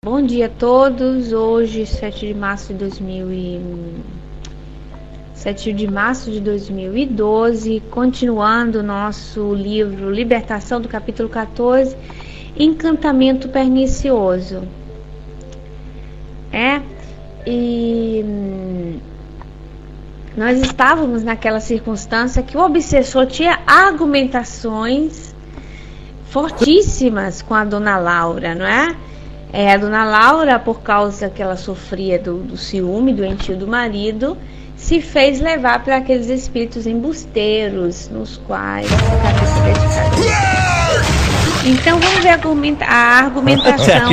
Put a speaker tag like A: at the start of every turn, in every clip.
A: Bom dia a todos. Hoje, 7 de março de 2012, continuando o nosso livro Libertação, do capítulo 14, Encantamento Pernicioso. E nós estávamos naquela circunstância que o obsessor tinha argumentações fortíssimas com a dona Laura, não é? A dona Laura, por causa que ela sofria do ciúme doentio do marido, se fez levar para aqueles espíritos embusteiros, nos quais a cabeça dedicada. Então vamos ver a argumentação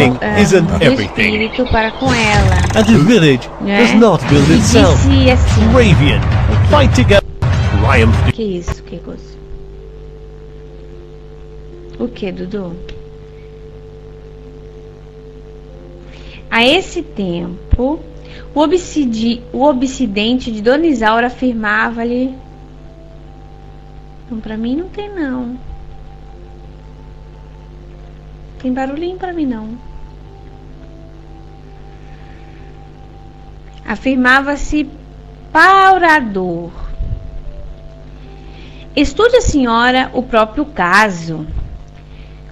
A: do espírito para com ela.
B: And the village does not build itself.
A: Disse assim,
B: Ravian, fight together.
A: Que isso, que coisa? O que, Dudu? A esse tempo, o obsidente de Dona Isaura afirmava-lhe: não, pra mim não tem não. Tem barulhinho pra mim não. Afirmava-se paurador. Estude a senhora o próprio caso.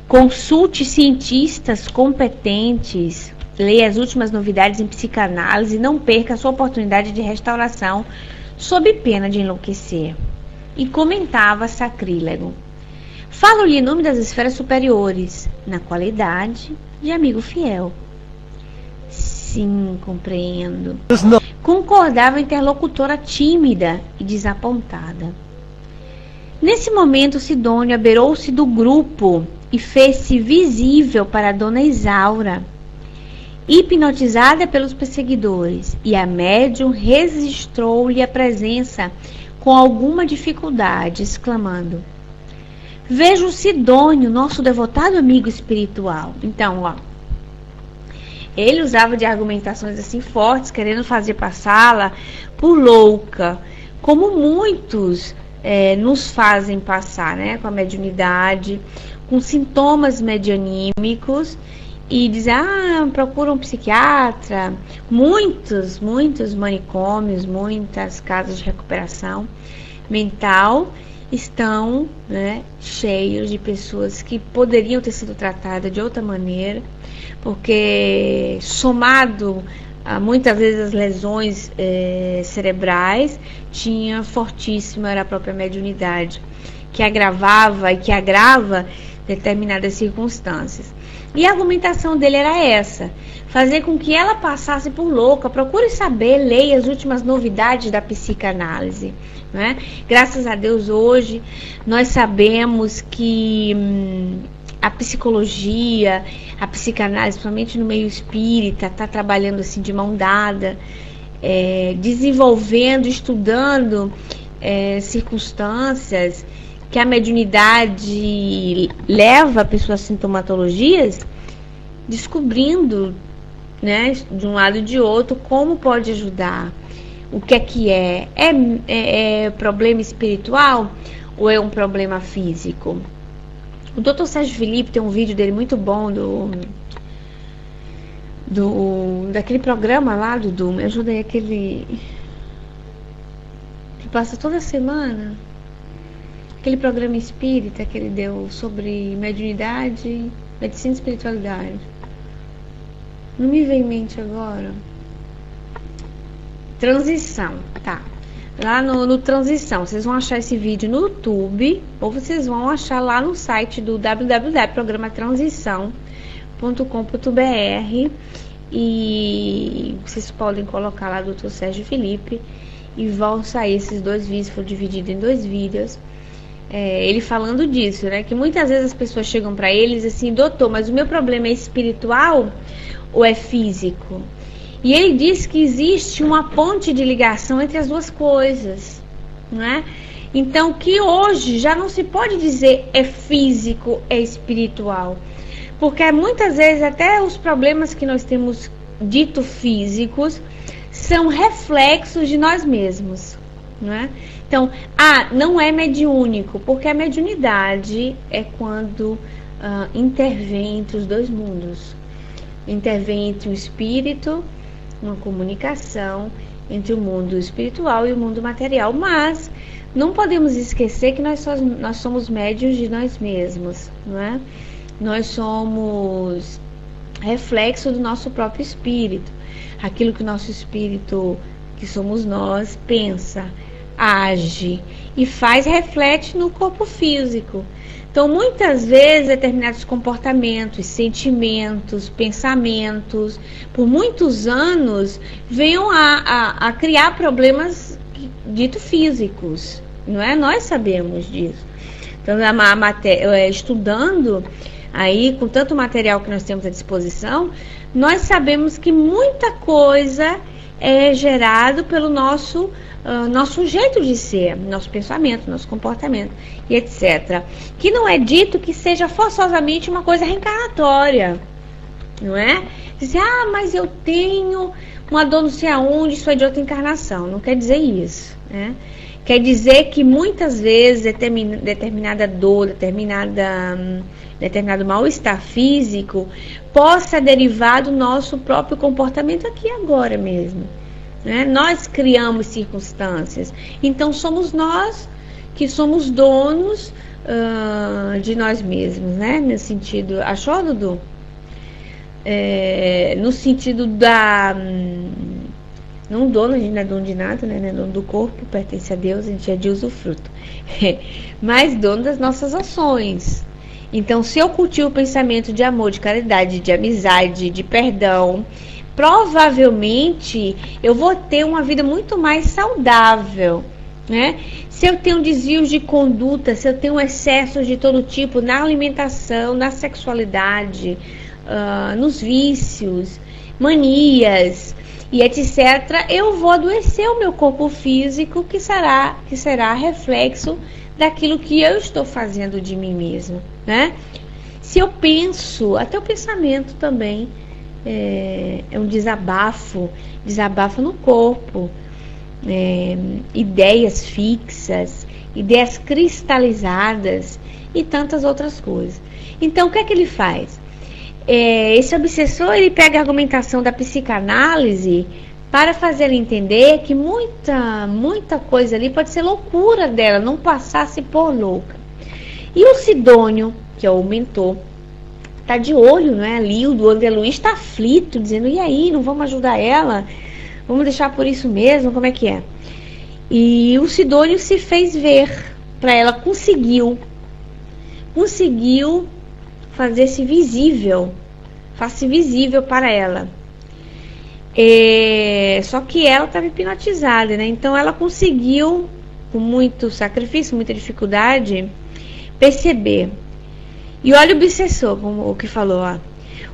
A: Consulte cientistas competentes. Leia as últimas novidades em psicanálise e não perca a sua oportunidade de restauração sob pena de enlouquecer. E comentava sacrílego: falo-lhe em nome das esferas superiores, na qualidade de amigo fiel. Sim, compreendo. Concordava a interlocutora tímida e desapontada. Nesse momento, Sidônio abeirou-se do grupo e fez-se visível para a dona Isaura, hipnotizada pelos perseguidores, e a médium registrou-lhe a presença com alguma dificuldade, exclamando: vejo o Sidônio, nosso devotado amigo espiritual. Então, ele usava de argumentações assim fortes, querendo fazer passá-la por louca, como muitos nos fazem passar, né, com a mediunidade, com sintomas medianímicos, e dizer: procura um psiquiatra. Muitos manicômios, muitas casas de recuperação mental estão, né, cheios de pessoas que poderiam ter sido tratadas de outra maneira, porque somado a muitas vezes as lesões cerebrais, tinha fortíssima era a própria mediunidade, que agravava e que agrava determinadas circunstâncias. E a argumentação dele era essa: fazer com que ela passasse por louca. Procure saber, leia as últimas novidades da psicanálise, né? Graças a Deus, hoje nós sabemos que a psicologia, a psicanálise, principalmente no meio espírita, está trabalhando assim de mão dada, desenvolvendo, estudando circunstâncias que a mediunidade leva a pessoas a sintomatologias, descobrindo, né, de um lado e de outro, como pode ajudar. O que é problema espiritual ou é um problema físico? O Dr. Sérgio Felipe tem um vídeo dele muito bom daquele programa lá, Dudu, me ajuda aí, aquele que passa toda semana, aquele programa espírita que ele deu sobre mediunidade, medicina e espiritualidade. Não me vem em mente agora. Transição, tá. Lá no Transição, vocês vão achar esse vídeo no YouTube, ou vocês vão achar lá no site do www.programatransição.com.br, e vocês podem colocar lá Dr. Sérgio Felipe e vão sair esses dois vídeos, foram divididos em dois vídeos. Ele falando disso, né? Que muitas vezes as pessoas chegam para eles assim: doutor, mas o meu problema é espiritual ou é físico? E ele diz que existe uma ponte de ligação entre as duas coisas, não é? Então, que hoje já não se pode dizer é físico, é espiritual, porque muitas vezes até os problemas que nós temos dito físicos são reflexos de nós mesmos, não é? Então, não é mediúnico, porque a mediunidade é quando intervém entre os dois mundos. intervém entre o espírito, uma comunicação entre o mundo espiritual e o mundo material, mas não podemos esquecer que nós somos médiuns de nós mesmos, não é? Nós somos reflexo do nosso próprio espírito. Aquilo que o nosso espírito, que somos nós, pensa, age e faz, reflete no corpo físico. Então, muitas vezes, determinados comportamentos, sentimentos, pensamentos, por muitos anos, venham a criar problemas dito físicos, não é? Nós sabemos disso. Então, estudando aí, com tanto material que nós temos à disposição, nós sabemos que muita coisa é gerado pelo nosso jeito de ser, nosso pensamento, nosso comportamento e etc. Que não é dito que seja forçosamente uma coisa reencarnatória, não é? Dizer, mas eu tenho uma dor não sei aonde, isso é de outra encarnação. Não quer dizer isso, né? Quer dizer que muitas vezes determinada dor, determinado mal-estar físico possa derivar do nosso próprio comportamento aqui agora mesmo, né? Nós criamos circunstâncias, então somos nós que somos donos de nós mesmos, né? Nesse sentido, achou, Dudu? No sentido não dono, a gente não é dono de nada, né? Não é dono do corpo, pertence a Deus, a gente é de usufruto. Mas dono das nossas ações. Então, se eu cultivo o pensamento de amor, de caridade, de amizade, de perdão, provavelmente eu vou ter uma vida muito mais saudável, né? Se eu tenho desvios de conduta, se eu tenho excessos de todo tipo na alimentação, na sexualidade, nos vícios, manias e etc., eu vou adoecer o meu corpo físico, que será reflexo daquilo que eu estou fazendo de mim mesma, né? Se eu penso, até o pensamento também é um desabafo no corpo, ideias fixas, ideias cristalizadas e tantas outras coisas. Então, o que é que ele faz? Esse obsessor, ele pega a argumentação da psicanálise para fazer ele entender que muita coisa ali pode ser loucura dela, não passasse por louca. E o Sidônio, que é o mentor, tá de olho, não é? Ali o André Luiz está aflito, dizendo, e aí, não vamos ajudar ela? Vamos deixar por isso mesmo? Como é que é? E o Sidônio se fez ver para ela, conseguiu fazer-se visível, faça-se visível para ela. Só que ela estava hipnotizada, né? Então ela conseguiu, com muito sacrifício, muita dificuldade, perceber. E olha o obsessor, como o que falou, ó.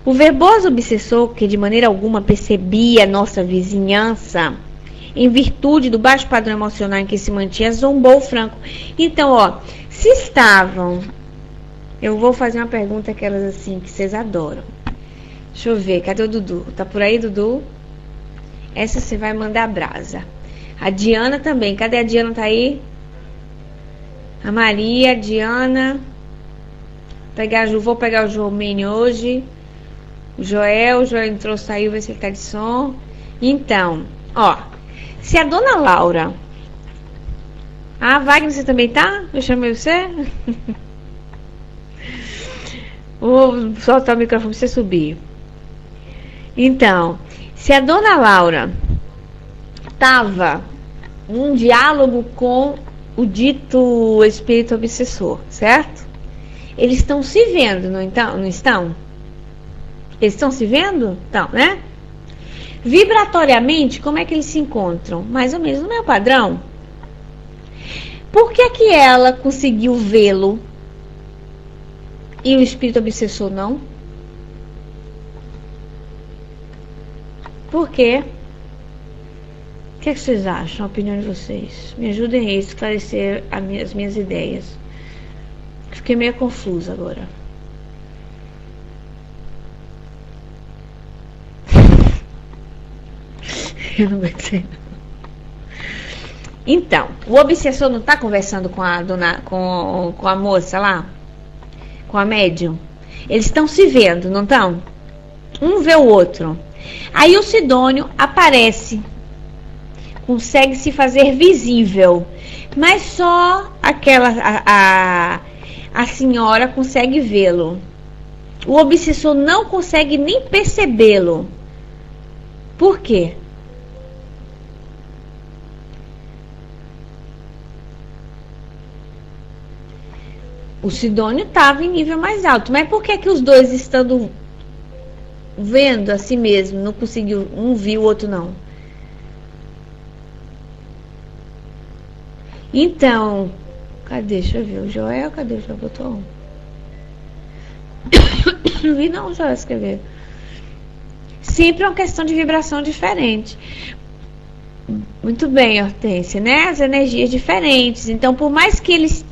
A: O verboso obsessor, que de maneira alguma percebia a nossa vizinhança, em virtude do baixo padrão emocional em que se mantinha, zombou Franco. Então, ó, se estavam... Eu vou fazer uma pergunta, aquelas assim, que vocês adoram. Deixa eu ver, cadê o Dudu? Tá por aí, Dudu? Essa você vai mandar brasa. A Diana também, cadê a Diana? Tá aí? A Maria, a Diana. Vou pegar o Jomene hoje. O Joel entrou, saiu, ver se ele tá de som. Então, ó, se a dona Laura... Wagner, você também tá? Eu chamei você? Vou soltar o microfone pra você subir. Então, se a dona Laura estava num diálogo com o dito espírito obsessor, certo? Eles estão se vendo, não estão? Eles estão se vendo? Então, né? Vibratoriamente, como é que eles se encontram? Mais ou menos no meu padrão. Por que ela conseguiu vê-lo e o espírito obsessor não? Por quê? O que vocês acham? A opinião de vocês? Me ajudem a esclarecer as minhas ideias. Fiquei meio confusa agora. Eu não aguentei. Então, o obsessor não está conversando com a moça lá? Com a médium? Eles estão se vendo, não estão? Um vê o outro. Aí o Sidônio aparece, consegue se fazer visível, mas só a senhora consegue vê-lo. O obsessor não consegue nem percebê-lo. Por quê? O Sidônio estava em nível mais alto. Mas por que os dois estando vendo a si mesmo, não conseguiu, um viu, o outro não? Então, cadê? Deixa eu ver. O Joel, cadê o Joel? Botou um. Não vi não o Joel escrever. Sempre é uma questão de vibração diferente. Muito bem, Hortência, né? As energias diferentes. Então, por mais que eles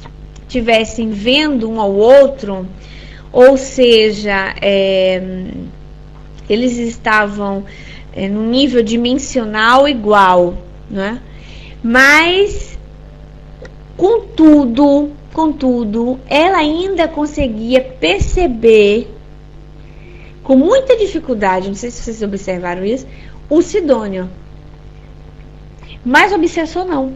A: estivessem vendo um ao outro, ou seja, eles estavam num nível dimensional igual, né? Mas, contudo, ela ainda conseguia perceber, com muita dificuldade, não sei se vocês observaram isso, o Sidônio. Mas o obsessor não.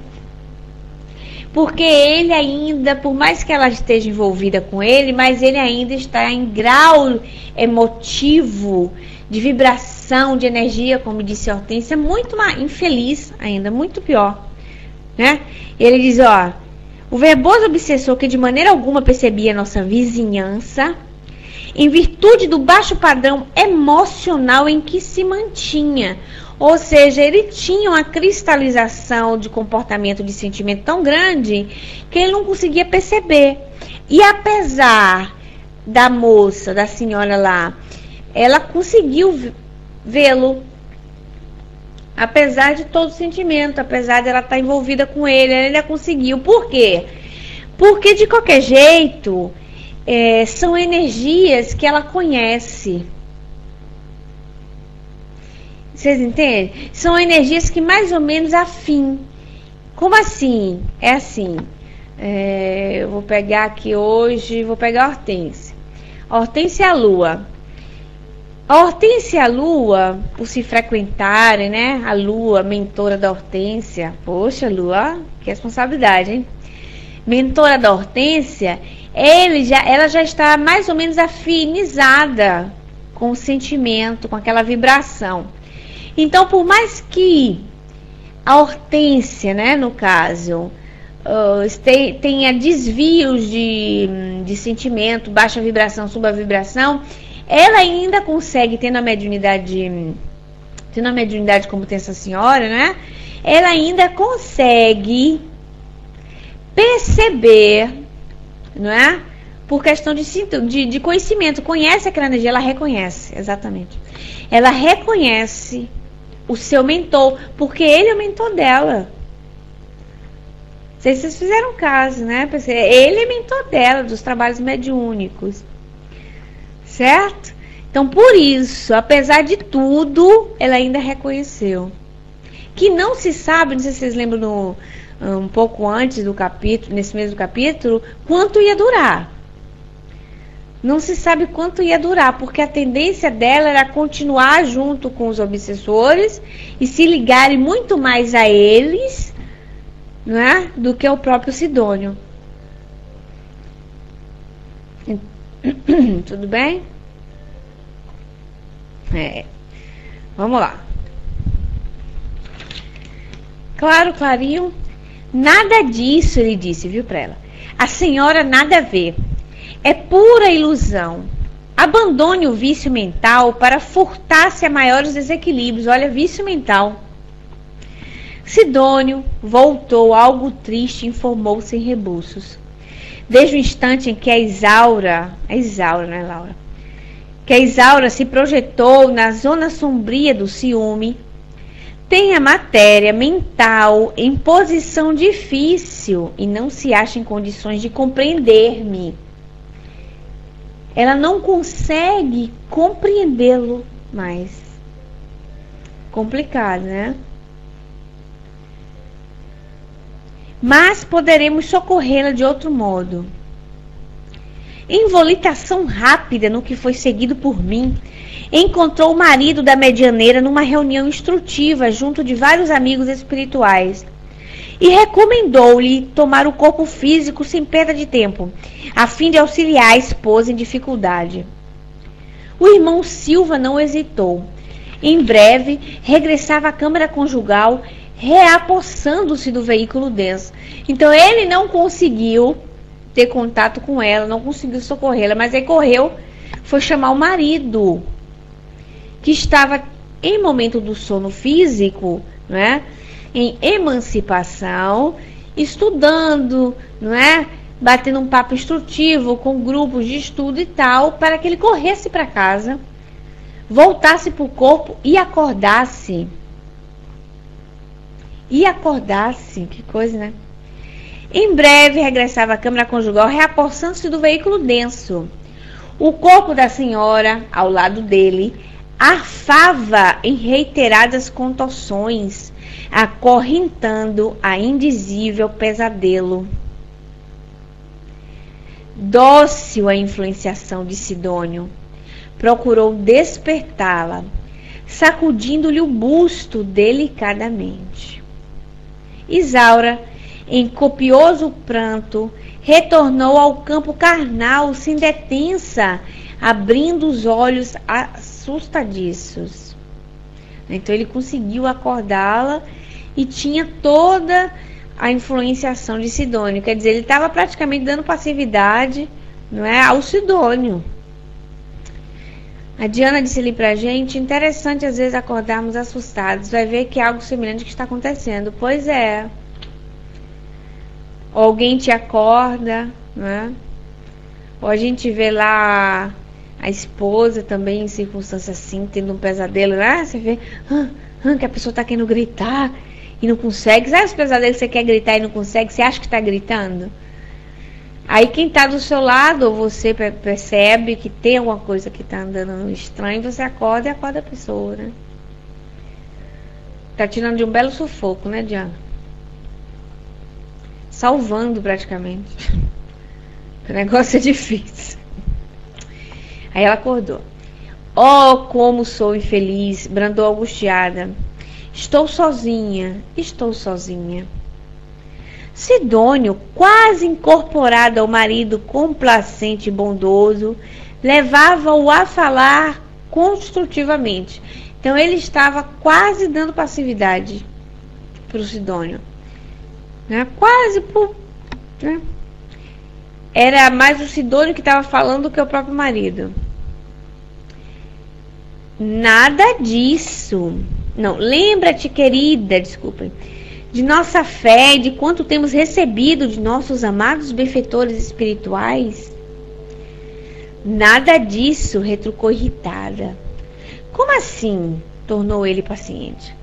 A: Porque ele ainda, por mais que ela esteja envolvida com ele, mas ele ainda está em grau emotivo, de vibração, de energia, como disse a Hortência, muito mais infeliz ainda, muito pior, né? Ele diz, ó, o verboso obsessor que de maneira alguma percebia nossa vizinhança, em virtude do baixo padrão emocional em que se mantinha. Ou seja, ele tinha uma cristalização de comportamento, de sentimento tão grande que ele não conseguia perceber. E apesar da moça, da senhora lá, ela conseguiu vê-lo. Apesar de todo o sentimento, apesar de ela estar envolvida com ele, ela ainda conseguiu. Por quê? Porque de qualquer jeito, são energias que ela conhece. Vocês entendem? São energias que mais ou menos afim. Como assim? É assim. Eu vou pegar aqui hoje, vou pegar a Hortência. Hortência e a Lua. A Hortência e a Lua, por se frequentarem, né? A Lua, mentora da Hortência. Poxa, Lua, que responsabilidade, hein? Mentora da Hortência, ela já está mais ou menos afinizada com o sentimento, com aquela vibração. Então, por mais que a Hortência, né, no caso, tenha desvios de sentimento, baixa vibração, subvibração, ela ainda consegue, tendo a mediunidade como tem essa senhora, né? Ela ainda consegue perceber, não é? Por questão de conhecimento, conhece aquela energia, ela reconhece, exatamente. Ela reconhece o seu mentor, porque ele é o mentor dela. Não sei se vocês fizeram caso, né? Ele é mentor dela, dos trabalhos mediúnicos. Certo? Então, por isso, apesar de tudo, ela ainda reconheceu. Que não se sabe, não sei se vocês lembram um pouco antes do capítulo, nesse mesmo capítulo, quanto ia durar. Não se sabe quanto ia durar, porque a tendência dela era continuar junto com os obsessores e se ligarem muito mais a eles, não é? Do que ao próprio Sidônio. Tudo bem? Vamos lá. Claro, clarinho. Nada disso, ele disse, viu, pra ela. A senhora nada a ver. É pura ilusão. Abandone o vício mental para furtar-se a maiores desequilíbrios. Olha, vício mental. Sidônio voltou algo triste e informou-se em rebuços. Desde o instante em que a Isaura, né, Laura? Que a Isaura se projetou na zona sombria do ciúme, tem a matéria mental em posição difícil e não se acha em condições de compreender-me. Ela não consegue compreendê-lo mais. Complicado, né? Mas poderemos socorrê-la de outro modo. Em volitação rápida no que foi seguido por mim, encontrou o marido da medianeira numa reunião instrutiva junto de vários amigos espirituais e recomendou-lhe tomar o corpo físico sem perda de tempo, a fim de auxiliar a esposa em dificuldade. O irmão Silva não hesitou. Em breve, regressava à câmara conjugal, reapossando-se do veículo denso. Então, ele não conseguiu ter contato com ela, não conseguiu socorrê-la, mas aí correu, foi chamar o marido, que estava em momento do sono físico, né, em emancipação, estudando, não é, batendo um papo instrutivo com grupos de estudo e tal, para que ele corresse para casa, voltasse para o corpo e acordasse. Que coisa, né? Em breve regressava à câmara conjugal, reapossando-se do veículo denso. O corpo da senhora, ao lado dele, arfava em reiteradas contorções, acorrentando a indizível pesadelo. Dócil à influenciação de Sidônio, procurou despertá-la, sacudindo-lhe o busto delicadamente. Isaura, em copioso pranto, retornou ao campo carnal sem detença, abrindo os olhos assustadiços. Então ele conseguiu acordá-la e tinha toda a influenciação de Sidônio. Quer dizer, ele estava praticamente dando passividade, não é, ao Sidônio. A Diana disse ali pra gente, interessante às vezes acordarmos assustados, vai ver que é algo semelhante que está acontecendo. Pois é. Ou alguém te acorda, né? Ou a gente vê lá a esposa também em circunstâncias assim, tendo um pesadelo, né? Você vê que a pessoa está querendo gritar e não consegue. Sabe os pesadelos que você quer gritar e não consegue? Você acha que está gritando? Aí quem está do seu lado, ou você percebe que tem alguma coisa que está andando estranho, você acorda e acorda a pessoa, né? Tá tirando de um belo sufoco, né, Diana? Salvando praticamente. O negócio é difícil. Aí ela acordou. Oh, como sou infeliz, brandou angustiada. Estou sozinha. Sidônio, quase incorporado ao marido complacente e bondoso, levava-o a falar construtivamente. Então ele estava quase dando passividade para o Sidônio, né? Quase por, né? Era mais o Sidônio que estava falando do que o próprio marido. Nada disso. Não, lembra-te, querida, desculpem, de nossa fé e de quanto temos recebido de nossos amados benfeitores espirituais? Nada disso, retrucou irritada. Como assim? Tornou ele paciente.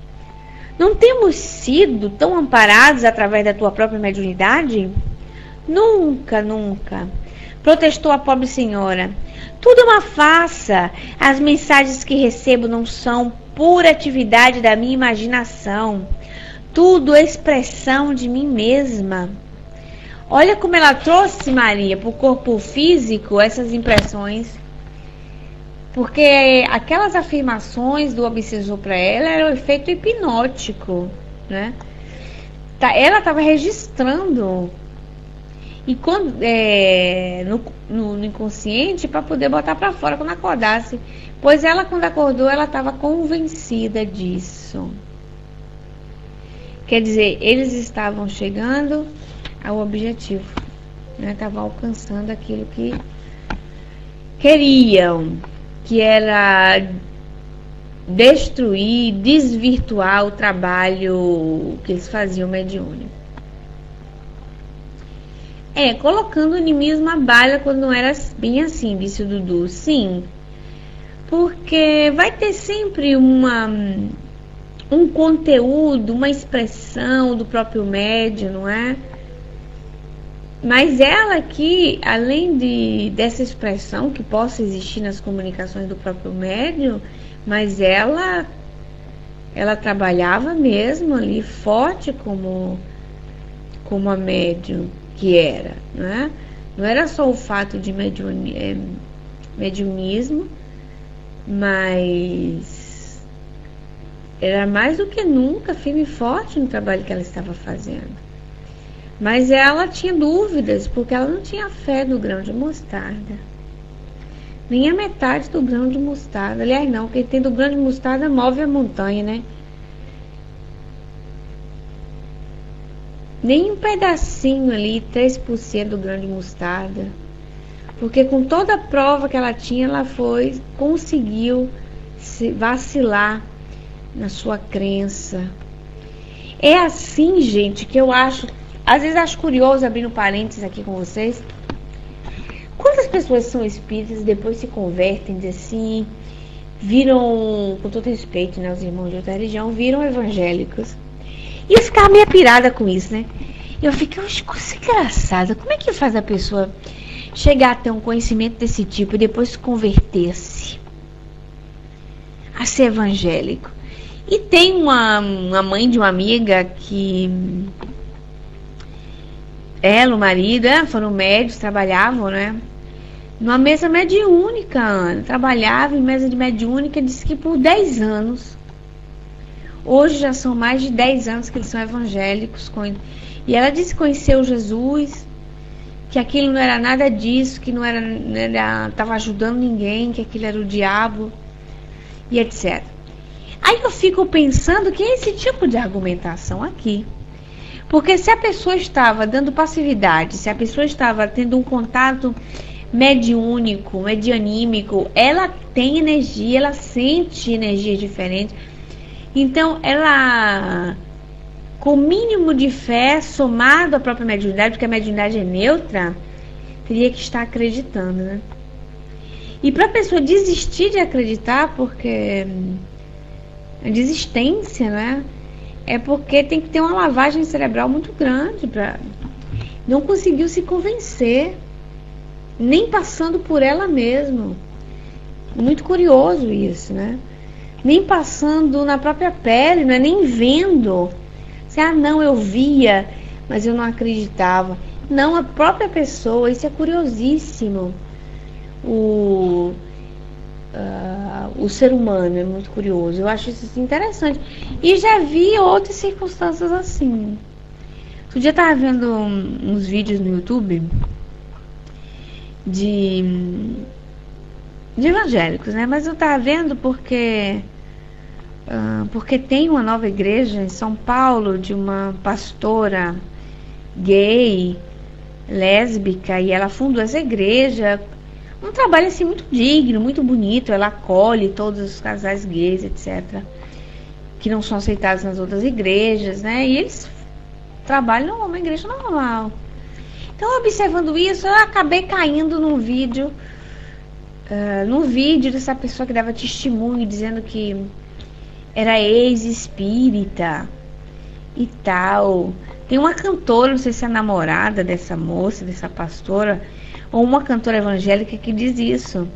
A: Não temos sido tão amparados através da tua própria mediunidade? Nunca, nunca, protestou a pobre senhora. Tudo é uma farsa. As mensagens que recebo não são pura atividade da minha imaginação. Tudo é expressão de mim mesma. Olha como ela trouxe, Maria, para o corpo físico essas impressões. Porque aquelas afirmações do obsessor para ela era o efeito hipnótico, né? Ela estava registrando. E quando, no inconsciente, para poder botar para fora quando acordasse. Pois ela, quando acordou, ela estava convencida disso. Quer dizer, eles estavam chegando ao objetivo, né? Estavam alcançando aquilo que queriam, que era destruir, desvirtuar o trabalho que eles faziam mediúnico. Colocando o inimigo na bala quando não era bem assim, disse o Dudu. Sim, porque vai ter sempre um conteúdo, uma expressão do próprio médium, não é? Mas ela aqui, além dessa expressão que possa existir nas comunicações do próprio médium, mas ela trabalhava mesmo ali forte como a médium que era, né? Não era só o fato de mediunismo, Mas era mais do que nunca firme e forte no trabalho que ela estava fazendo. Mas ela tinha dúvidas, porque ela não tinha fé no grão de mostarda. Nem a metade do grão de mostarda. Aliás, não, quem tem do grão de mostarda move a montanha, né? Nem um pedacinho ali, 3% do grão de mostarda. Porque com toda a prova que ela tinha, ela conseguiu vacilar na sua crença. É assim, gente, que eu acho, às vezes acho curioso, abrindo parênteses aqui com vocês, quantas pessoas são espíritas e depois se convertem, dizem assim, viram, com todo respeito, né, os irmãos de outra religião, viram evangélicos. E eu ficava meio pirada com isso, né? Eu fiquei, coisa engraçada, como é que faz a pessoa chegar a ter um conhecimento desse tipo e depois se converter-se a ser evangélico? E tem uma mãe de uma amiga que ela, o marido, foram médicos, trabalhavam, né? Numa mesa mediúnica, Ana. Trabalhava em mesa de mediúnica, disse que por 10 anos. Hoje já são mais de 10 anos que eles são evangélicos. E ela disse que conheceu Jesus, que aquilo não era nada disso, que não estava ajudando ninguém, que aquilo era o diabo, e etc. Aí eu fico pensando que é esse tipo de argumentação aqui. Porque se a pessoa estava dando passividade, se a pessoa estava tendo um contato mediúnico, medianímico, ela tem energia, ela sente energias diferentes. Então, ela, com o mínimo de fé, somado à própria mediunidade, porque a mediunidade é neutra, teria que estar acreditando, né? E para a pessoa desistir de acreditar, porque a desistência, né? É porque tem que ter uma lavagem cerebral muito grande para não conseguiu se convencer, nem passando por ela mesma. Muito curioso isso, né? Nem passando na própria pele, não é nem vendo. Não, eu via, mas eu não acreditava. Não, a própria pessoa, isso é curiosíssimo. O ser humano é muito curioso. Eu acho isso interessante. E já vi outras circunstâncias assim. Outro dia eu estava vendo uns vídeos no YouTube de evangélicos, né? Mas eu estava vendo porque tem uma nova igreja em São Paulo de uma pastora gay, lésbica, e ela fundou essa igreja. Um trabalho assim muito digno, muito bonito. Ela acolhe todos os casais gays, etc., que não são aceitados nas outras igrejas, né? E eles trabalham numa igreja normal. Então, observando isso, eu acabei caindo num vídeo dessa pessoa que dava testemunho, dizendo que era ex-espírita e tal. Tem uma cantora, não sei se é a namorada dessa moça, dessa pastora, ou uma cantora evangélica que diz isso.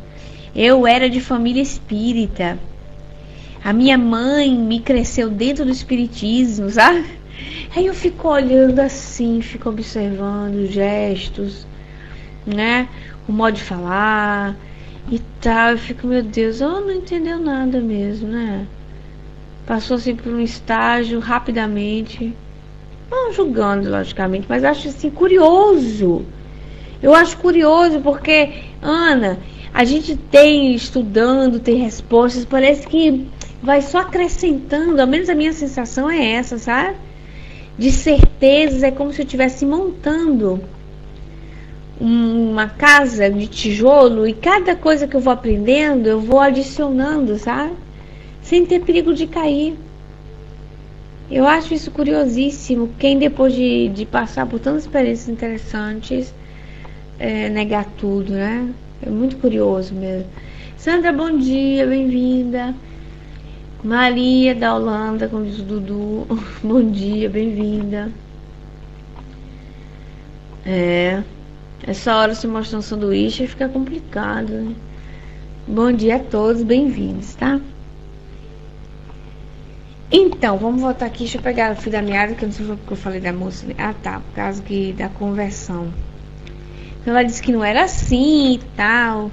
A: Eu era de família espírita. A minha mãe me cresceu dentro do espiritismo, sabe? Aí eu fico olhando assim, fico observando os gestos, né? O modo de falar e tal. Eu fico, meu Deus, não entendeu nada mesmo, né? Passou assim por um estágio rapidamente. Não julgando, logicamente, mas acho assim curioso. Eu acho curioso porque, Ana, a gente tem estudando, tem respostas, parece que vai só acrescentando, ao menos a minha sensação é essa, sabe? De certezas, é como se eu estivesse montando uma casa de tijolo e cada coisa que eu vou aprendendo, eu vou adicionando, sabe? Sem ter perigo de cair. Eu acho isso curiosíssimo. Quem depois de passar por tantas experiências interessantes, negar tudo, né? É muito curioso mesmo. Sandra, bom dia, bem-vinda. Maria da Holanda, como diz o Dudu, bom dia, bem-vinda. Essa hora se mostra um sanduíche fica complicado, né? Bom dia a todos, bem-vindos, tá? Então, vamos voltar aqui, deixa eu pegar o fio da meada, que eu não sei porque eu falei da moça. Ah, tá, por causa da conversão. Então ela disse que não era assim e tal.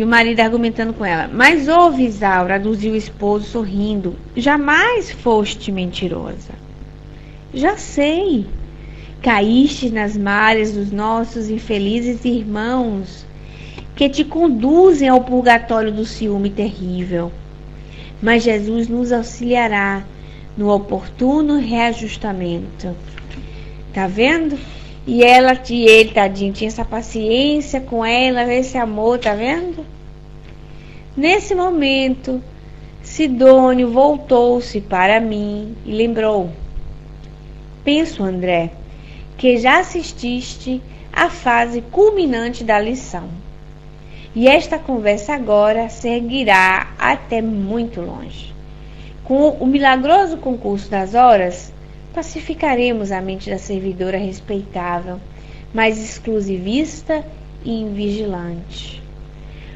A: E o marido argumentando com ela. Mas ouve, Isaura, aduziu o esposo sorrindo. Jamais foste mentirosa. Já sei. Caíste nas malhas dos nossos infelizes irmãos, que te conduzem ao purgatório do ciúme terrível. Mas Jesus nos auxiliará no oportuno reajustamento. Tá vendo? E ele, tadinho, tinha essa paciência com ela, esse amor, tá vendo? Nesse momento, Sidônio voltou-se para mim e lembrou: penso, André, que já assististe à fase culminante da lição. E esta conversa agora seguirá até muito longe. Com o milagroso concurso das horas, pacificaremos a mente da servidora respeitável, mas exclusivista e invigilante.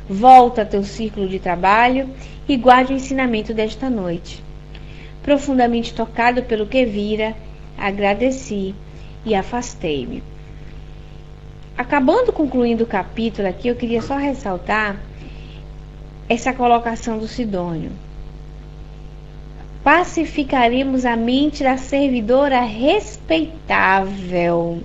A: Volta a teu círculo de trabalho e guarde o ensinamento desta noite. Profundamente tocado pelo que vira, agradeci e afastei-me. Concluindo o capítulo aqui, eu queria só ressaltar essa colocação do Sidônio. Pacificaremos a mente da servidora respeitável,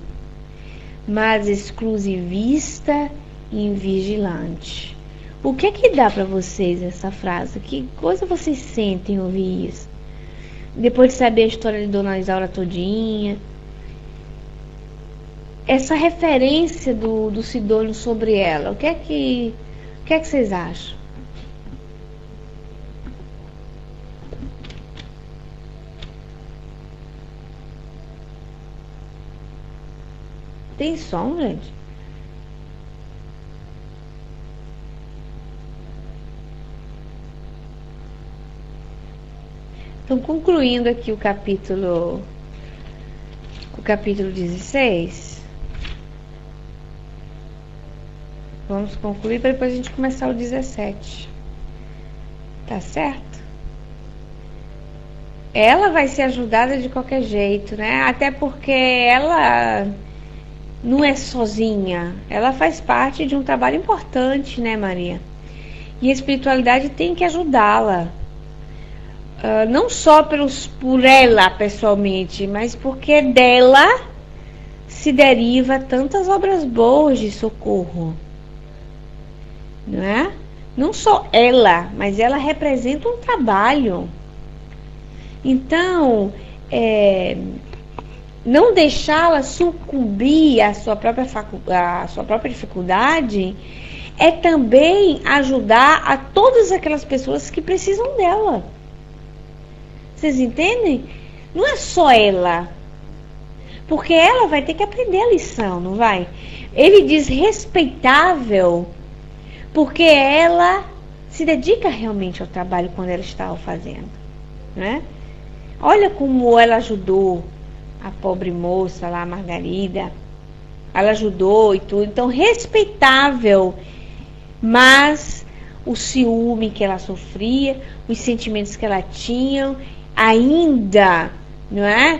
A: mas exclusivista e invigilante. O que é que dá para vocês essa frase? Que coisa vocês sentem ouvir isso? Depois de saber a história de Dona Isaura todinha, essa referência do Sidônio sobre ela, o que é que vocês acham? Tem som, gente? Então, concluindo aqui o capítulo 16. Vamos concluir para depois a gente começar o 17. Tá certo? Ela vai ser ajudada de qualquer jeito, né? Até porque ela não é sozinha. Ela faz parte de um trabalho importante, né, Maria? E a espiritualidade tem que ajudá-la. Não só por ela pessoalmente, mas porque dela se deriva tantas obras boas de socorro, não é? Não só ela, mas ela representa um trabalho. Então, não deixá-la sucumbir à sua própria dificuldade é também ajudar a todas aquelas pessoas que precisam dela. Vocês entendem? Não é só ela. Porque ela vai ter que aprender a lição, não vai? Ele diz respeitável, porque ela se dedica realmente ao trabalho quando ela está o fazendo, né? Olha como ela ajudou a pobre moça lá, a Margarida. Ela ajudou e tudo. Então, respeitável, mas o ciúme que ela sofria, os sentimentos que ela tinha, ainda, não é?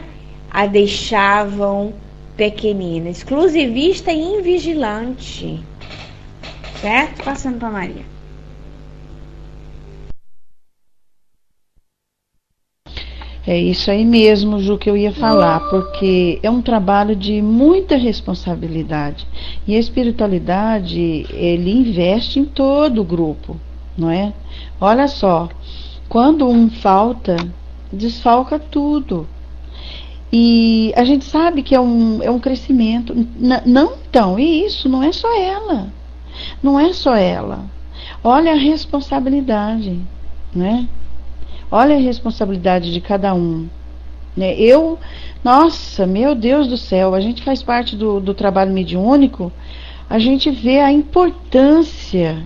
A: A deixavam pequenina, exclusivista e invigilante. Certo? Passando para Maria.
C: É isso aí mesmo, Ju, que eu ia falar, porque é um trabalho de muita responsabilidade. E a espiritualidade, ele investe em todo o grupo, não é? Olha só, quando um falta, desfalca tudo. E a gente sabe que é um crescimento. Não, então, e isso não é só ela. Não é só ela. Olha a responsabilidade, né? Olha a responsabilidade de cada um, né? Nossa, meu Deus do céu, a gente faz parte do trabalho mediúnico, a gente vê a importância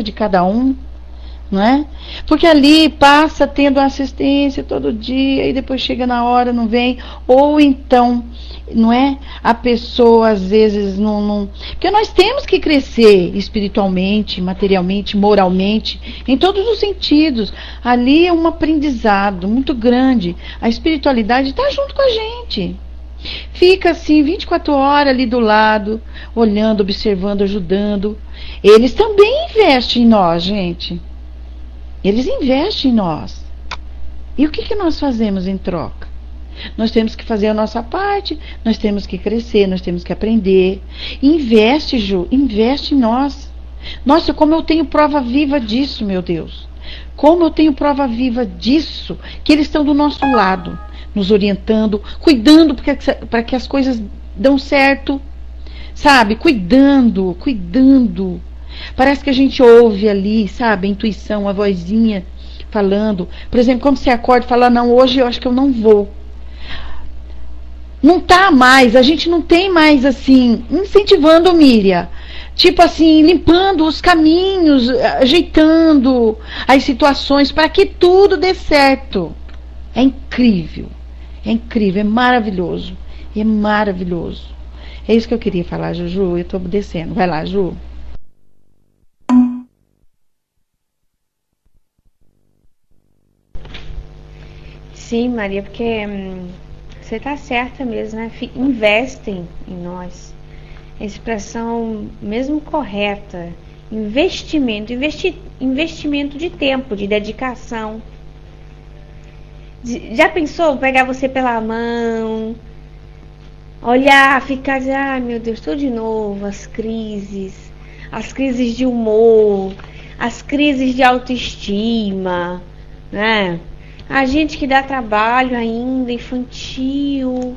C: de cada um, não é? Porque ali passa tendo assistência todo dia e depois chega na hora, não vem, ou então, não é? A pessoa às vezes não... Porque nós temos que crescer espiritualmente, materialmente, moralmente, em todos os sentidos. Ali é um aprendizado muito grande. A espiritualidade está junto com a gente. Fica assim 24 horas ali do lado, olhando, observando, ajudando. Eles também investem em nós, gente. Eles investem em nós. E o que nós fazemos em troca? Nós temos que fazer a nossa parte, nós temos que crescer, nós temos que aprender. Investe, Ju, investe em nós. Nossa, como eu tenho prova viva disso, meu Deus. Como eu tenho prova viva disso, que eles estão do nosso lado, nos orientando, cuidando para que as coisas dão certo, sabe? Cuidando. Parece que a gente ouve ali, sabe? A intuição, a vozinha falando. Por exemplo, quando você acorda e fala, não, hoje eu acho que eu não vou. Não tá mais, a gente não tem mais assim, incentivando, Miriam. Tipo assim, limpando os caminhos, ajeitando as situações para que tudo dê certo. É incrível, é maravilhoso, é maravilhoso. É isso que eu queria falar, Juju, eu tô obedecendo. Vai lá, Ju.
A: Sim, Maria, porque você tá certa mesmo, né? Investem em nós. A expressão mesmo correta. Investimento de tempo, de dedicação. Já pensou pegar você pela mão, olhar, ficar, ah, meu Deus, tudo de novo, as crises de humor, as crises de autoestima, né? A gente que dá trabalho ainda, infantil,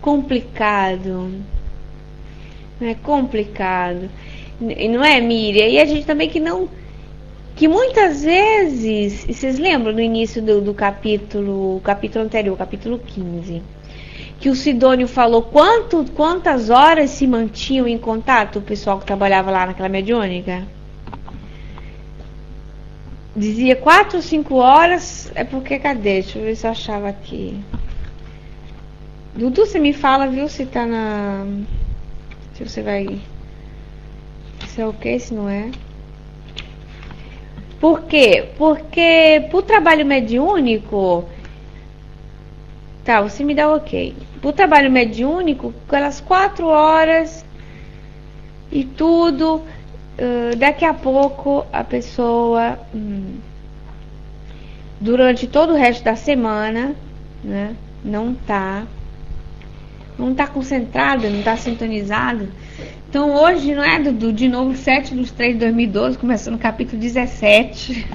A: complicado, é complicado, e não é, Miriam? E a gente também que muitas vezes, vocês lembram no início do capítulo anterior, capítulo 15, que o Sidônio falou quantas horas se mantinham em contato o pessoal que trabalhava lá naquela mediúnica? Dizia 4 ou 5 horas, é porque, cadê? Deixa eu ver se eu achava aqui. Dudu, você me fala, viu, se tá na... Se você vai... Se é ok, se não é. Por quê? Porque pro trabalho mediúnico... Tá, você me dá ok. Pro trabalho mediúnico, aquelas 4 horas e tudo... daqui a pouco a pessoa, durante todo o resto da semana, né, não tá concentrada, não tá sintonizada. Então hoje, não é, Dudu, de novo 7/3/2012, começando o capítulo 17.